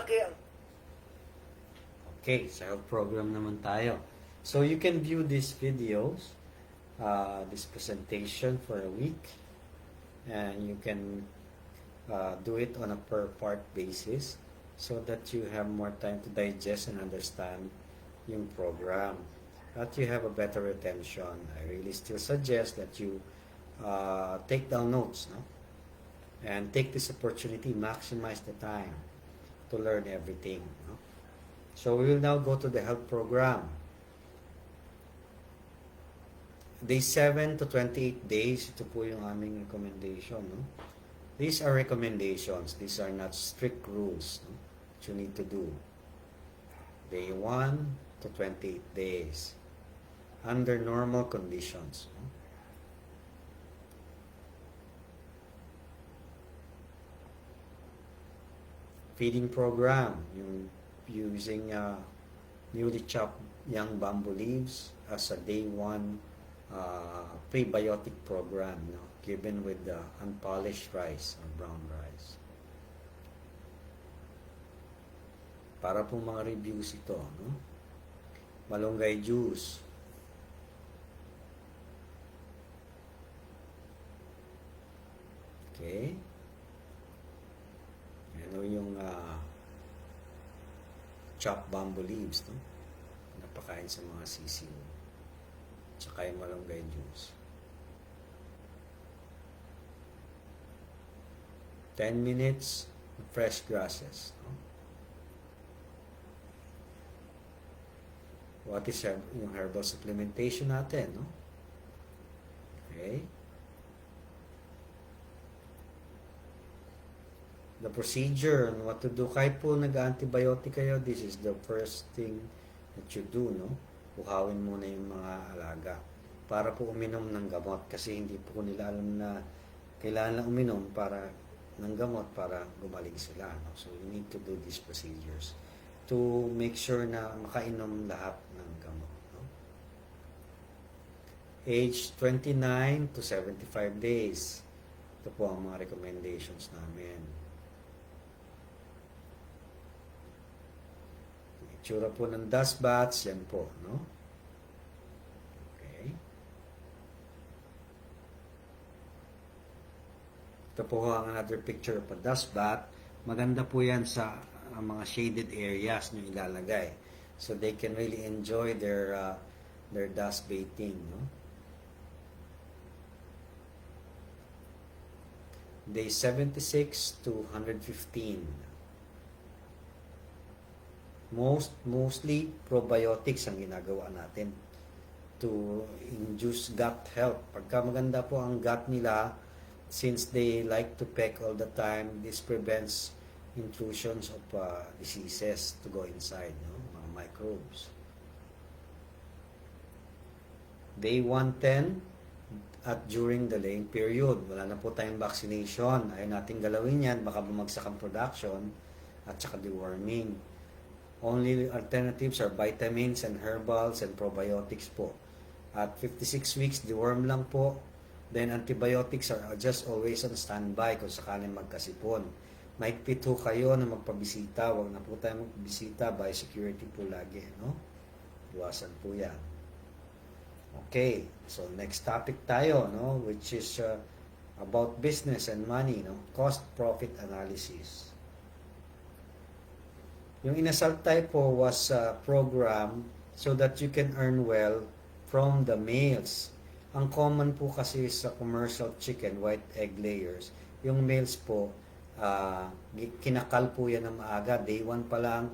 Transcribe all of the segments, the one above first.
malaki ang... Okay, sa health program naman tayo. So you can view these videos, this presentation for a week, and you can do it on a per part basis so that you have more time to digest and understand yung program, that you have a better retention. I really still suggest that you take down notes, no? And take this opportunity, maximize the time to learn everything, no? So we will now go to the health program. Day 7 to 28 days, ito po yung aming recommendation, no? These are recommendations. These are not strict rules, no, that you need to do. Day 1 to 28 days under normal conditions, no? Feeding program, yung using newly chopped young bamboo leaves as a day 1 prebiotic program, no, given with the unpolished rice or brown rice. Para po mga reviews ito, no? Malunggay juice. Okay. Ano yung chopped bamboo leaves, no? Napakain sa mga sisiw. Tsaka yung malunggay juice. 10 minutes fresh grasses, no? What is yung herbal supplementation natin, no? Okay. The procedure and what to do. Kahit po nag-antibiotic kayo, this is the first thing that you do, no? Buhawin muna yung mga alaga para po uminom ng gamot, kasi hindi po nila alam na kailangan lang uminom ng gamot para gumaling sila, no? So you need to do these procedures to make sure na makainom lahat ng gamot, no? Age 29 to 75 days. Ito po ang mga recommendations namin. Itsura po ng dust baths, yan po, no? Okay. Ito po ang another picture of a dust bath. Maganda po yan sa mga shaded areas nyo ilalagay. So they can really enjoy their dust bathing, no? Day 76 to 115. Mostly probiotics ang ginagawa natin to induce gut health. Pagka maganda po ang gut nila, since they like to peck all the time, this prevents intrusions of diseases to go inside, no? Mga microbes. Day 110 at during the laying period, wala na po tayong vaccination. Ayaw natin galawin yan, baka bumagsak ang production at saka deworming. Only alternatives are vitamins and herbals and probiotics po. At 56 weeks, deworm lang po. Then antibiotics are just always on standby kung sakaling magkasipon. Mahigpit ho kayo na magpabisita. Huwag na po tayo magpabisita. By security po lagi, no? Iwasan po yan. Okay, so next topic tayo, no? Which is about business and money, no? Cost-profit analysis. Yung inasal type po was a program so that you can earn well from the males. Ang common po kasi sa commercial chicken, white egg layers, yung males po, kinakal po yan ng maaga. Day 1 pa lang,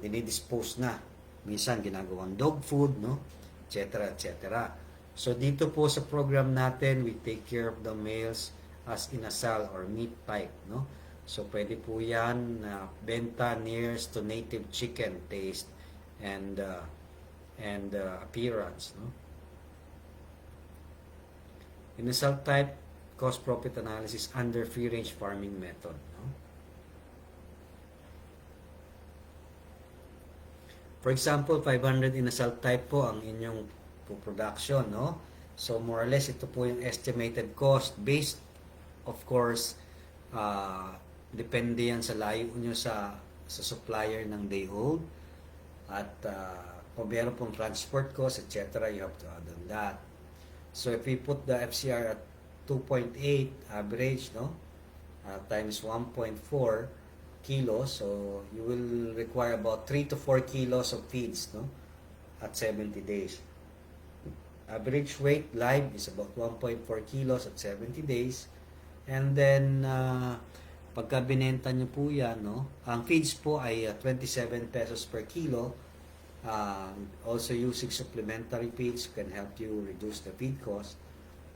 dinidispose na. Minsan ginagawang dog food, no? Etc. etc. So dito po sa program natin, we take care of the males as inasal or meat type, no? So, pwede po yan na benta nearest to native chicken taste and appearance, no? Inasal type cost-profit analysis under free-range farming method, no? For example, 500 inasal type po ang inyong production, no? So, more or less, ito po yung estimated cost based, of course, Depende yan sa layo nyo sa supplier ng day old. At kung meron pong transport cost, etc., you have to add on that. So if we put the FCR at 2.8 average, no, times 1.4 kilos, so you will require about 3 to 4 kilos of feeds, no, at 70 days. Average weight live is about 1.4 kilos at 70 days. And then, pagka binenta nyo po yan, no, ang feeds po ay 27 pesos per kilo. Also using supplementary feeds can help you reduce the feed cost.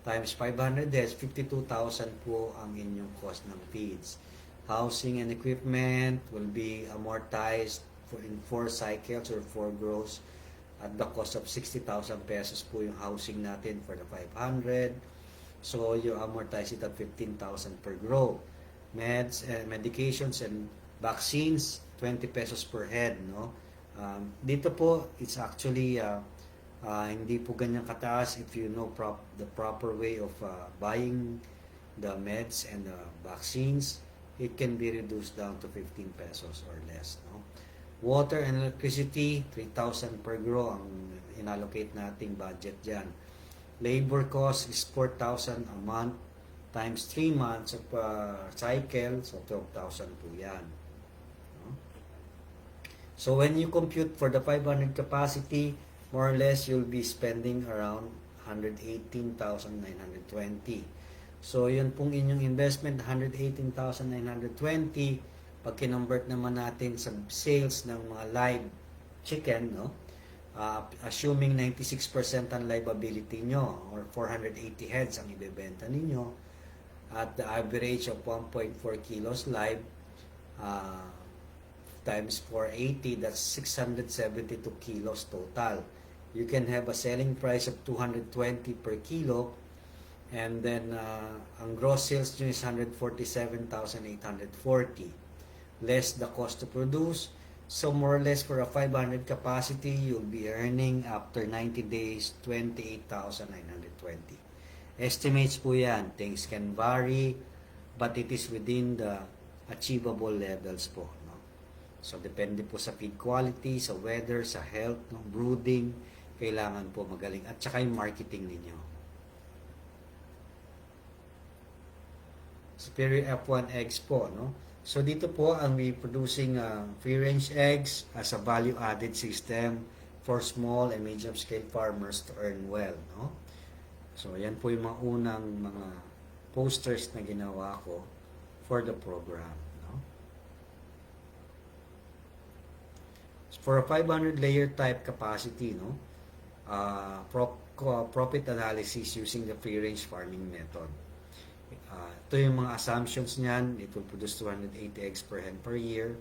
Times 500 heads, 52,000 po ang inyong cost ng feeds. Housing and equipment will be amortized in 4 cycles or 4 grows at the cost of 60,000 pesos po yung housing natin for the 500. So you amortize it at 15,000 per grow. Medications and vaccines, 20 pesos per head, no? Dito po, it's actually hindi po ganyan kataas if you know the proper way of buying the meds and the vaccines. It can be reduced down to 15 pesos or less, no? Water and electricity, 3,000 per grow ang inallocate nating budget dyan. Labor cost is 4,000 a month times 3 months of cycle, so 12,000 po yan. So when you compute for the 500 capacity, more or less you'll be spending around 118,920. So yun pong inyong investment, 118,920. Pag kinonvert naman natin sa sales ng mga live chicken, no? Assuming 96% ang liveability nyo or 480 heads ang ibebenta ninyo at the average of 1.4 kilos live, times 480, that's 672 kilos total. You can have a selling price of 220 per kilo, and then ang gross sales nyo is 147,840 less the cost to produce. So more or less for a 500 capacity, you'll be earning after 90 days 28,920. Estimates po yan. Things can vary, but it is within the achievable levels po. So, depende po sa feed quality, sa weather, sa health, no? Brooding, kailangan po magaling. At saka yung marketing ninyo. Superior F1 eggs po, no? So, dito po ang we producing free-range eggs as a value-added system for small and medium-scale farmers to earn well, no? So, yan po yung mga unang mga posters na ginawa ko for the program. For a 500 layer type capacity, no, profit analysis using the free range farming method. Ito yung mga assumptions niyan. It will produce 280 eggs per hen per year,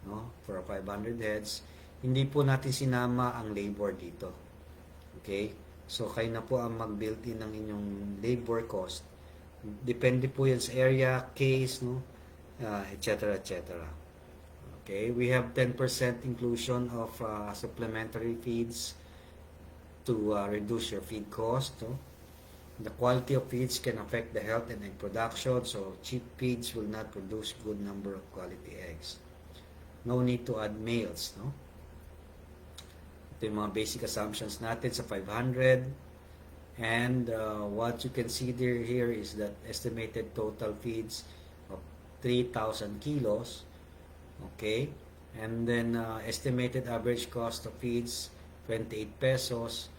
no, for a 500 heads. Hindi po natin sinama ang labor dito. Okay? So kayo na po ang mag-build in ng inyong labor cost. Depende po yan sa area, case, no, etc. etc. Okay, we have 10% inclusion of supplementary feeds to reduce your feed cost. No? The quality of feeds can affect the health and egg production, so cheap feeds will not produce good number of quality eggs. No need to add males. No? Ito yung mga basic assumptions natin sa 500. And what you can see here is that estimated total feeds of 3,000 kilos. Okay, and then estimated average cost of feeds 28 pesos,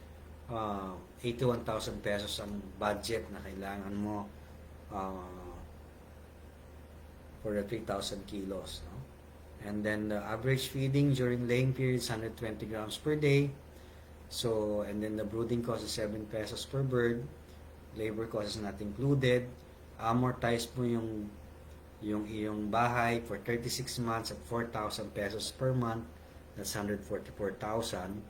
81,000 pesos ang budget na kailangan mo for the 3,000 kilos, no? And then the average feeding during laying period is 120 grams per day. So, and then the brooding cost is 7 pesos per bird. Labor cost is not included. Amortize mo yung iyong bahay for 36 months at 4,000 pesos per month. That's 144,000.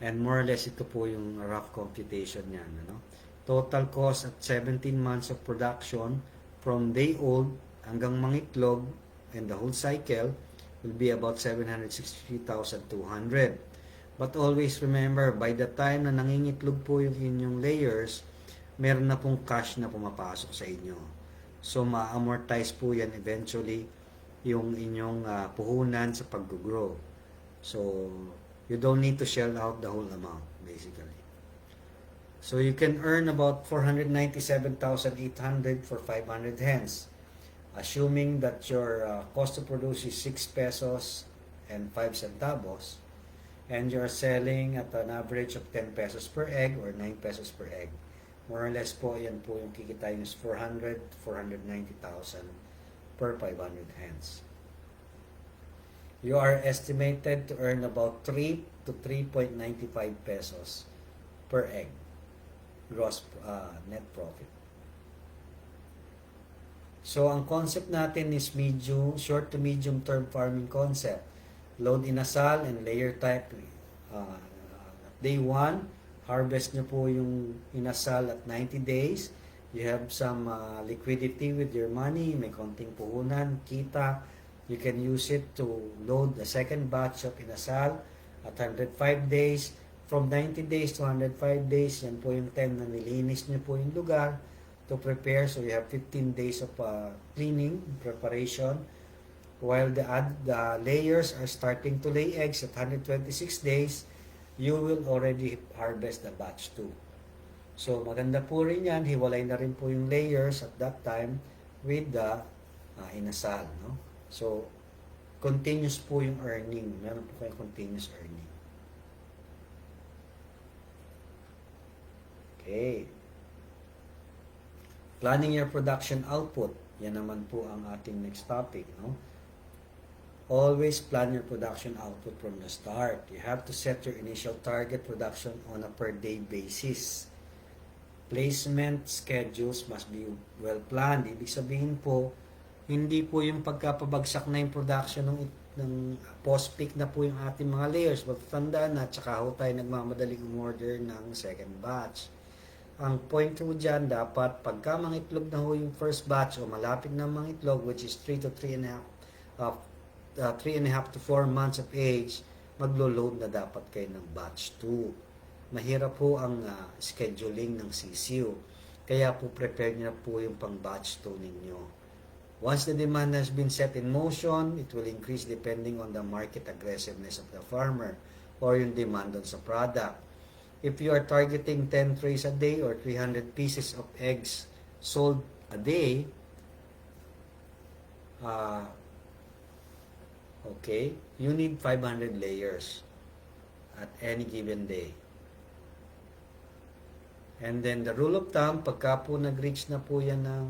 And more or less ito po yung rough computation niyan, ano? Total cost at 17 months of production from day old hanggang mangitlog and the whole cycle will be about 763,200. But always remember, by the time na nangingitlog po yung inyong layers, meron na pong cash na pumapasok sa inyo. So, ma-amortize po yan eventually yung inyong puhunan sa pag-grow. So, you don't need to shell out the whole amount, basically. So, you can earn about 497,800 for 500 hens. Assuming that your cost to produce is 6 pesos and 5 centavos, and you're selling at an average of 10 pesos per egg or 9 pesos per egg. More or less po, yan po yung kikitain is 490,000 per 500 hens. You are estimated to earn about 3 to 3.95 pesos per egg gross net profit. So, ang concept natin is short to medium term farming concept. Load inasal and layer type. Day 1, harvest nyo po yung inasal at 90 days. You have some liquidity with your money, may konting puhunan, kita. You can use it to load the second batch of inasal at 105 days. From 90 days to 105 days, yan po yung time na nilinis nyo po yung lugar to prepare. So you have 15 days of cleaning, preparation. While the layers are starting to lay eggs at 126 days, you will already harvest the batch 2. So maganda po rin yan, hiwalay na rin po yung layers at that time with the inasal. No? So continuous po yung earning. Meron po kayong continuous earning. Okay. Planning your production output. Yan naman po ang ating next topic. No? Always plan your production output from the start. You have to set your initial target production on a per day basis. Placement schedules must be well planned. Ibig sabihin po, hindi po yung pagkapabagsak na yung production ng post-peak na po yung ating mga layers. Magtandaan na, tsaka ho tayo nagmamadaling umorder ng second batch. Ang point po dyan, dapat pagka mga itlog na ho yung first batch o malapit na mga itlog, which is 3 to 3.5 to 4 months of age, maglo-load na dapat kayo ng batch 2. Mahirap po ang scheduling ng CCU. Kaya po prepare nyo na po yung pang batch 2 ninyo. Once the demand has been set in motion, it will increase depending on the market aggressiveness of the farmer or yung demand on sa product. If you are targeting 10 trays a day or 300 pieces of eggs sold a day, okay, you need 500 layers at any given day. And then the rule of thumb, pagka po nag-reach na po yan ng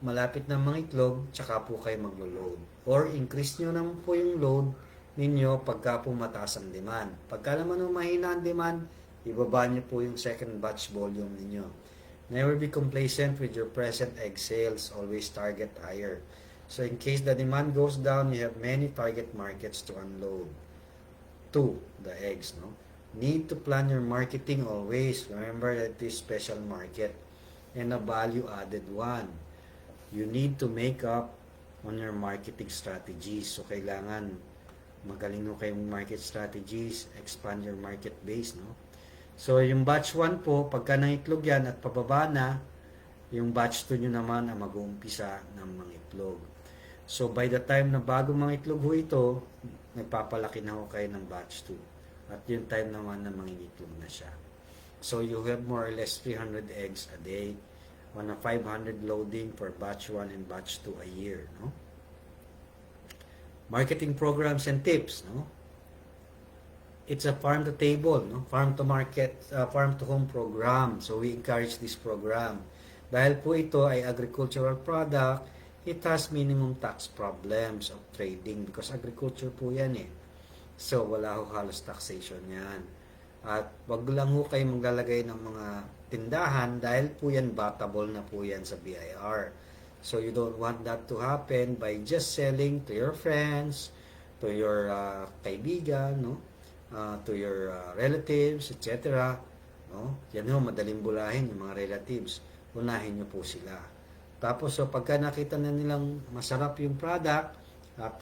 malapit na mga itlog, tsaka po kayo maglo-load. Or increase nyo naman po yung load ninyo pagka po mataas ang demand. Pagka naman mahina ang demand, ibaba nyo po yung second batch volume ninyo. Never be complacent with your present egg sales. Always target higher. So in case the demand goes down, you have many target markets to unload. 2, the eggs. No? Need to plan your marketing always. Remember that this special market and a value-added one. You need to make up on your marketing strategies. So kailangan magaling mo kayong market strategies, expand your market base, no? So, yung batch 1 po, pagka nangitlog yan at pababa na, yung batch 2 nyo naman ang mag-uumpisa ng mga itlog. So, by the time na bago mga itlog ho ito, nagpapalaki na ho kayo ng batch 2. At yung time naman na mangingitlog na siya. So, you have more or less 300 eggs a day on a 500 loading for batch 1 and batch 2 a year, no? Marketing programs and tips, no? It's a farm to table, no? Farm to market, farm to home program. So we encourage this program. Dahil po ito ay agricultural product, it has minimum tax problems of trading because agriculture po yan eh. So wala ho halos taxation yan. At wag lang ho kayo maglalagay ng mga tindahan dahil po yan battable na po yan sa BIR. So you don't want that to happen by just selling to your friends, to your kaibigan, no? To your relatives, etc. No? Yan ho, madaling bulahin yung mga relatives. Unahin nyo po sila. Tapos, so pagka nakita na nilang masarap yung product at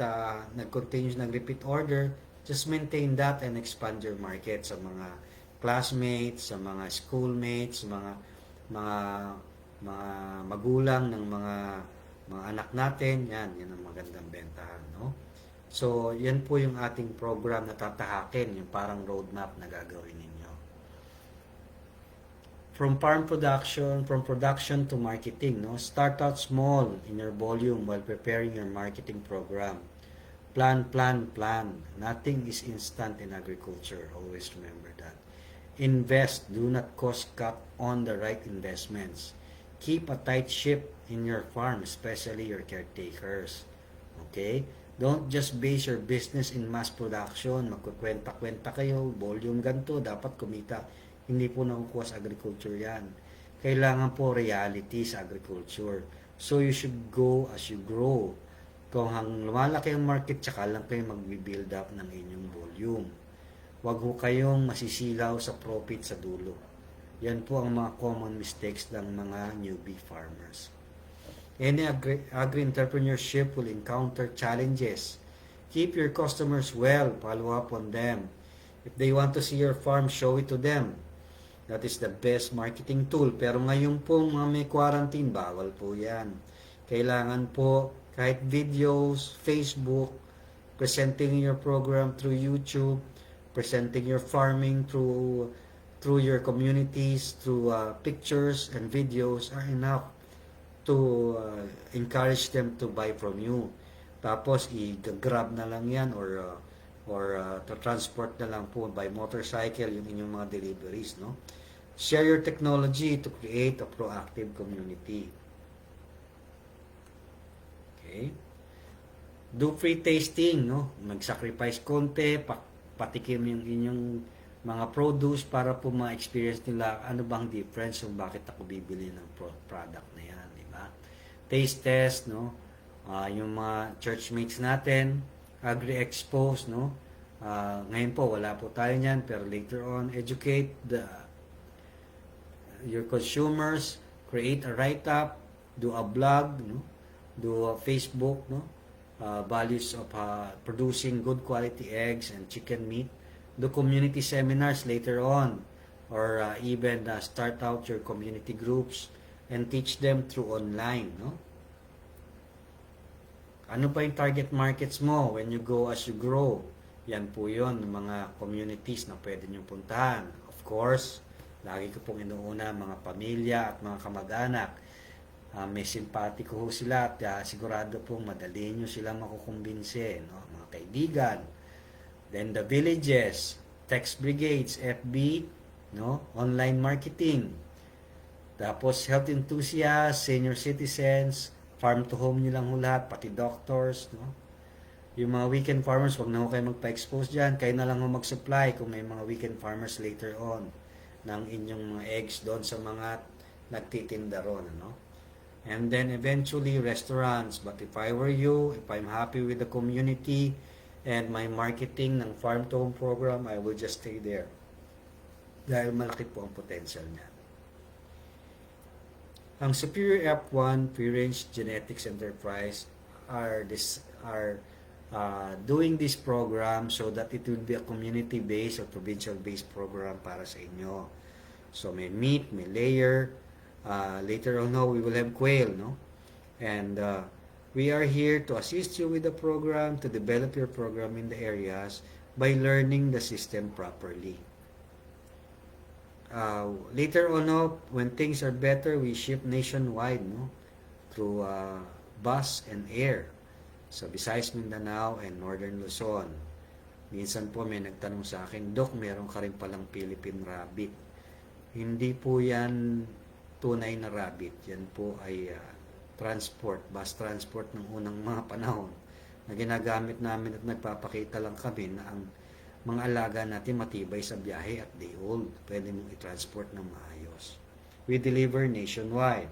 nag-continuous, nag-repeat order, just maintain that and expand your market sa mga classmates, sa mga schoolmates, sa mga mga mga magulang ng mga anak natin, yan ang magandang bentahan, no? So, yan po yung ating program na tatahakin, yung parang roadmap na gagawin ninyo. From production to marketing, no? Start out small in your volume while preparing your marketing program. Plan. Nothing is instant in agriculture. Always remember that. Invest. Do not cost cut on the right investments. Keep a tight ship in your farm, especially your caretakers. Okay? Don't just base your business in mass production. Magkukwenta-kwenta kayo, volume ganito, dapat kumita. Hindi po nakukuha sa agriculture yan. Kailangan po reality sa agriculture. So you should go as you grow. Kung lumalaki ang market, tsaka lang kayo mag-build up ng inyong volume. Huwag ho kayong masisilaw sa profit sa dulo. Yan po ang mga common mistakes ng mga newbie farmers. Any agri-entrepreneurship will encounter challenges. Keep your customers well, follow up on them. If they want to see your farm, show it to them. That is the best marketing tool. Pero ngayon po mga may quarantine, bawal po yan. Kailangan po kahit videos, Facebook, presenting your program through YouTube, presenting your farming through your communities, through pictures and videos are enough to encourage them to buy from you. Tapos i-grab na lang yan or to transport na lang po by motorcycle yung inyong mga deliveries, no? Share your technology to create a proactive community. Okay? Do free tasting, no? Mag-sacrifice konti, patikim yung inyong mga produce para po ma-experience nila ano bang difference kung bakit ako bibili ng product na yan, di ba? Taste test, no? Yung mga churchmates natin, agri-expos, no? Ngayon po, wala po tayo niyan, pero later on, educate your consumers, create a write-up, do a blog, no? Do a Facebook, no? Values of producing good quality eggs and chicken meat. Do community seminars later on, or even start out your community groups and teach them through online, no? Ano ba yung target markets mo when you go as you grow? Yan po yun, mga communities na pwede nyo puntahan. Of course, lagi ko pong inuuna mga pamilya at mga kamag-anak. May simpatiko ho sila at sigurado pong madali nyo sila makukumbinse, no? Mga kaibigan. Then the villages, text brigades, FB, no? Online marketing. Tapos health enthusiasts, senior citizens, farm to home nyo lang ho lahat, pati doctors, no? Yung mga weekend farmers, wag na ho kayo magpa-expose dyan. Kayo na lang ho mag-supply kung may mga weekend farmers later on ng inyong mga eggs doon sa mga nagtitinda ron, no? And then eventually restaurants. But if I were you, if I'm happy with the community and my marketing ng farm to home program, I will just stay there. Dahil malaki po ang potential niya. Ang Superior F1 Free-Range Genetics Enterprise are doing this program so that it will be a community-based or provincial-based program para sa inyo. So may meat, may layer. Later on, we will have quail, no? And we are here to assist you with the program, to develop your program in the areas by learning the system properly. Later on, when things are better, we ship nationwide, no? Through bus and air. So, Visayas, Mindanao, and Northern Luzon. Minsan po may nagtanong sa akin, Dok, meron ka rin palang Philippine Rabbit. Hindi po yan tunay na rabbit. Yan po ay bus transport ng unang mga panahon na ginagamit namin at nagpapakita lang kami na ang mga alaga natin matibay sa biyahe at day old. Pwede mong i-transport ng maayos. We deliver nationwide.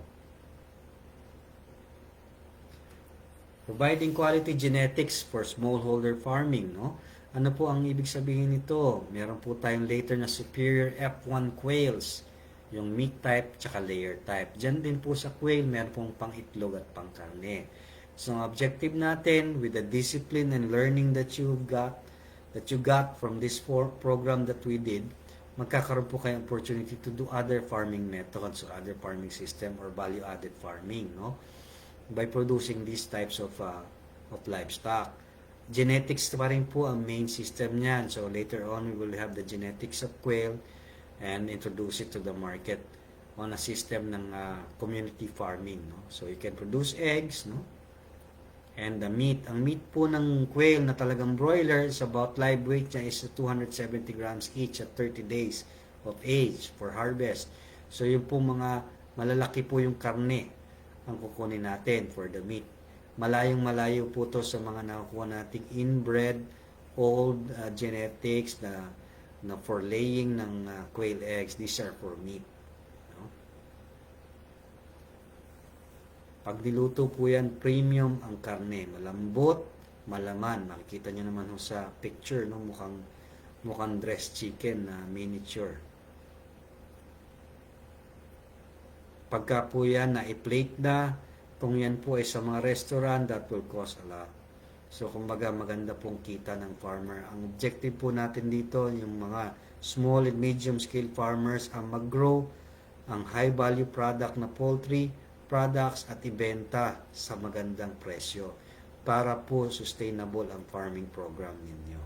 Providing quality genetics for smallholder farming, no? Ano po ang ibig sabihin nito? Meron po tayong later na Superior F1 quails, yung meat type tsaka layer type. Diyan din po sa quail, meron pong pang-itlog at pang-karne. So, ang objective natin with the discipline and learning that you got from this program that we did magkakaroon po kayo opportunity to do other farming methods or other farming system or value-added farming, no? By producing these types of livestock. Genetics pa rin po ang main system niyan. So later on, we will have the genetics of quail and introduce it to the market on a system ng community farming, no? So you can produce eggs, no? And the meat, ang meat po ng quail na talagang broiler is about live weight niya is 270 grams each at 30 days of age for harvest. So yung po mga malalaki po yung karne ang kukunin natin for the meat. Malayo po to sa mga nakukuha nating inbred old genetics na for laying ng quail eggs. These are for meat. No? Pag niluto po yan, premium ang karne. Malambot, malaman. Makikita nyo naman sa picture, no? mukhang dressed chicken na miniature. Pagka po yan na i-plate na, kung yan po ay sa mga restaurant, that will cost a lot. So, kumbaga maganda pong kita ng farmer. Ang objective po natin dito, yung mga small and medium scale farmers ang mag-grow ang high value product na poultry products at ibenta sa magandang presyo para po sustainable ang farming program ninyo.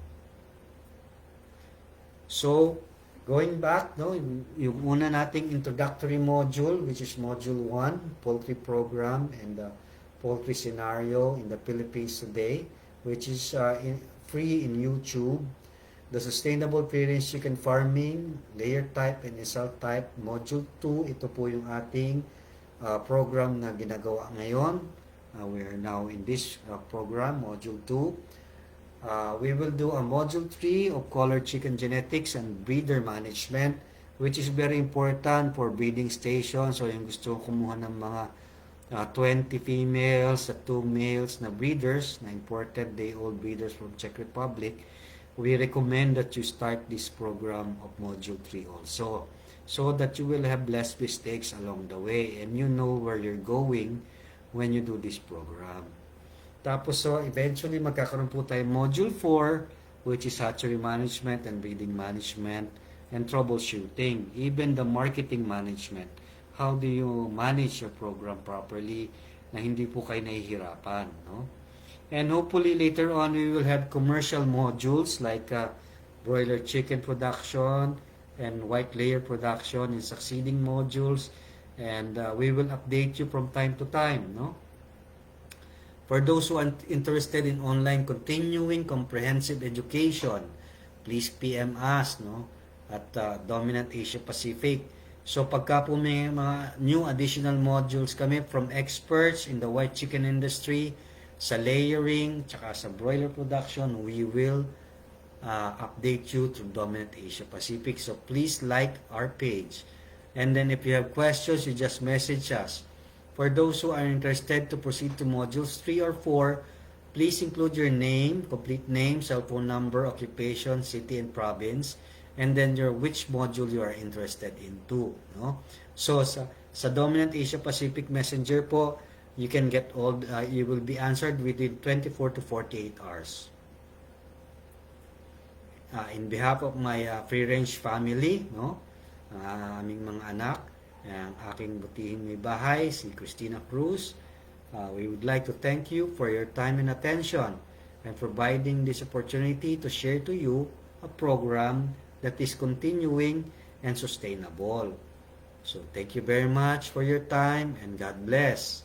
So, going back, no, yung una nating introductory module, which is module 1, poultry program and the poultry scenario in the Philippines today, which is free in YouTube. The sustainable free-range chicken farming, layer type and insult type, module 2, ito po yung ating program na ginagawa ngayon. We are now in this program, module 2. We will do a module 3 of colored chicken genetics and breeder management, which is very important for breeding station. So yung gusto kumuha ng mga 20 females at 2 males na breeders, na imported day-old breeders from Czech Republic, we recommend that you start this program of module 3 also, so that you will have less mistakes along the way and you know where you're going when you do this program. Tapos, so eventually magkakaroon po tayo module 4, which is hatchery management and breeding management and troubleshooting, even the marketing management. How do you manage your program properly na hindi po kayo nahihirapan, no? And hopefully later on we will have commercial modules like broiler chicken production and white layer production in succeeding modules, and we will update you from time to time, no? For those who are interested in online continuing comprehensive education, please PM us, no, at Dominant Asia Pacific. So pagka po may mga new additional modules kami from experts in the white chicken industry, sa layering, tsaka sa broiler production, we will update you through Dominant Asia Pacific. So please like our page. And then if you have questions, you just message us. For those who are interested to proceed to modules 3 or 4, please include your name, complete name, cell phone number, occupation, city and province, and then which module you are interested into, no? So sa Dominant Asia Pacific Messenger po, you can get all you will be answered within 24 to 48 hours. In behalf of my free range family, no, aming mga anak, ang aking butihing may bahay, si Christina Cruz, we would like to thank you for your time and attention and providing this opportunity to share to you a program that is continuing and sustainable. So thank you very much for your time and God bless.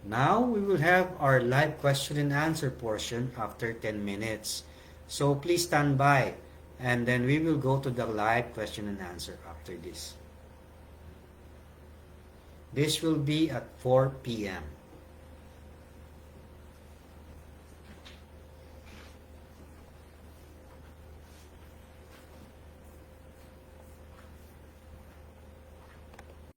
Now we will have our live question and answer portion after 10 minutes. So please stand by and then we will go to the live question and answer after this. This will be at 4 p.m.